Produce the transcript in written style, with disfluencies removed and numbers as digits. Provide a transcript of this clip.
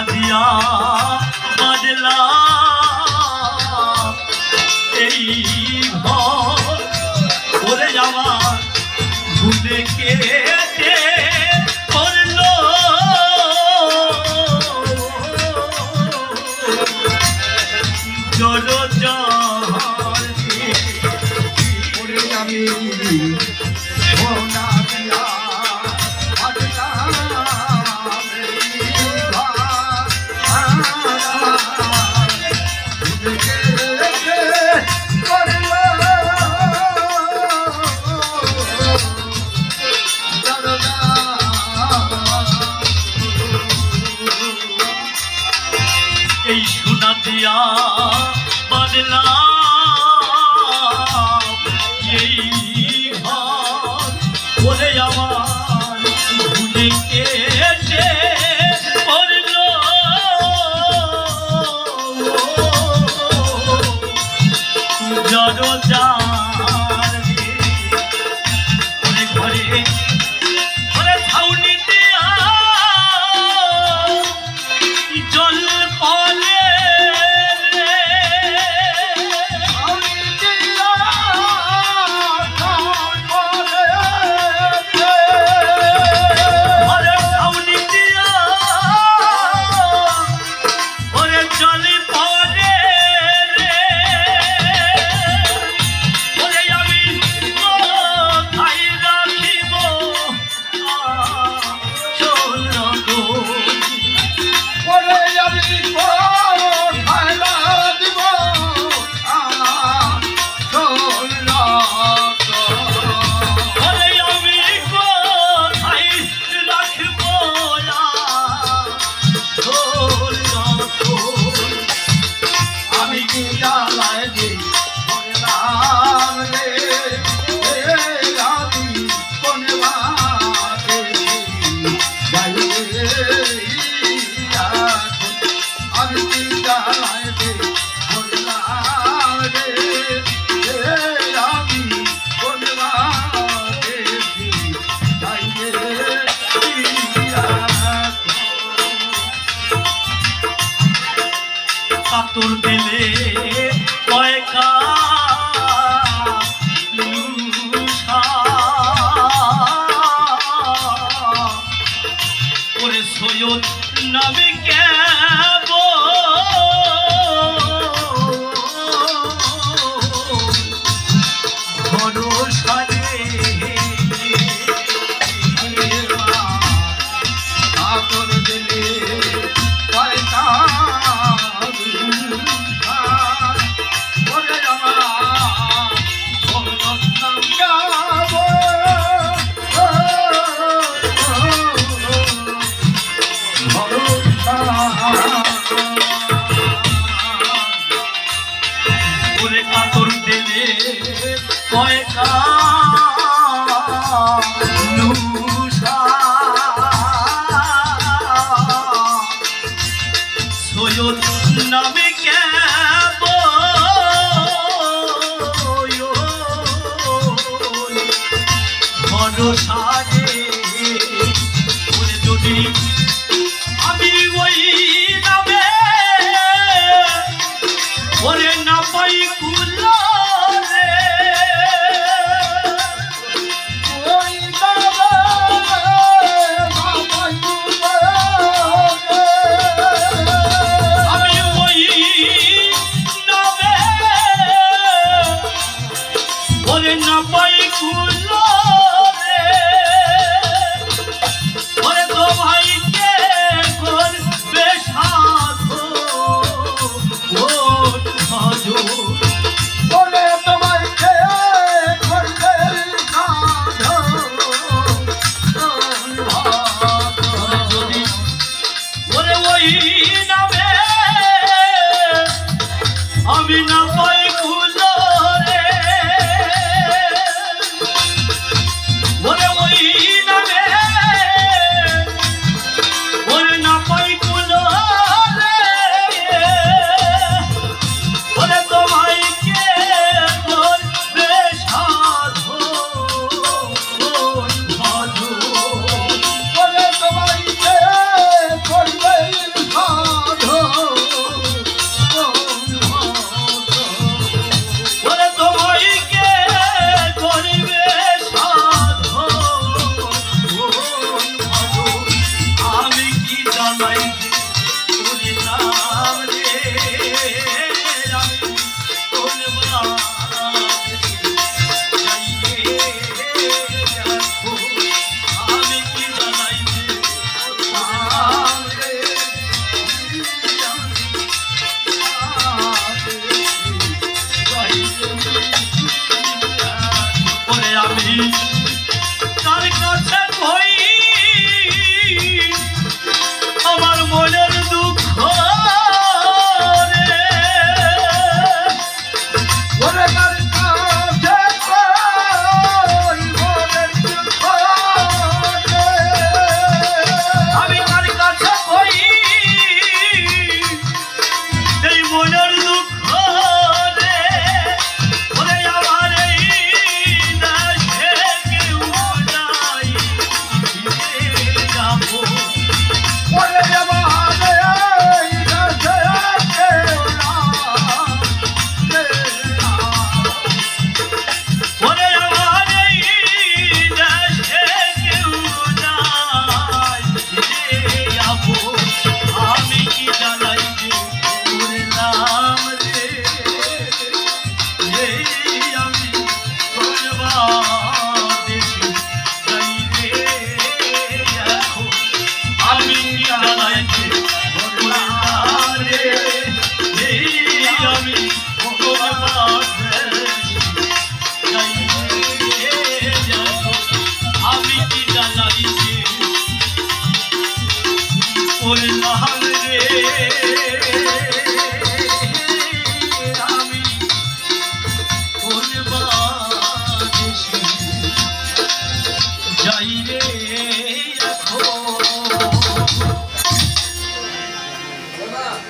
দিয়া বাদলা এই ঘর ওরে আমার ভুলে কেটে পড়লো জড়ো জল ওরে আমি সোনা দিয়া এই সোনা দিয়া বাদলা এই ঘর বলে আমার ভুলে কেটে পড়লো জড়ো জার ঘরে ঘরে ছাউনি দিয়া জল পলে তোর দিলে কয়কা ওরে সৈয়দ নামে কেব ভরসা রে তোর দিলে কয়কা তোর দিলে কয়কা সৈয়দ নামে কেব ভরসা রে যদি আমি ওই নামে ওরে না পাই কুলো রে ওই নামে না পাই কুলো আমি ওই নামে ওরে না পাই কুলো রে ওরে তো ভাই আমি কার কাছে কই আমার মনের দুঃখ রে ওরে কার কাছে কই মনের দুঃখ রে আমি কার কাছে কই এই মনের দুঃখ রে ওরে আমার এই দেশে কেউ নাই ফিরে যাবো ওরে আমার এই দেশে কেউ নাই ওরে আমার এই দেশে কেউ নাই ফিরে যাবো আমি কি জানাই করলাম রে এই আমি করবাদেশি যাই রে এখন আমি কি জানাই করলাম রে এই আমি করবাদেশি যাই রে এখন আমি কি জানাই করলাম রে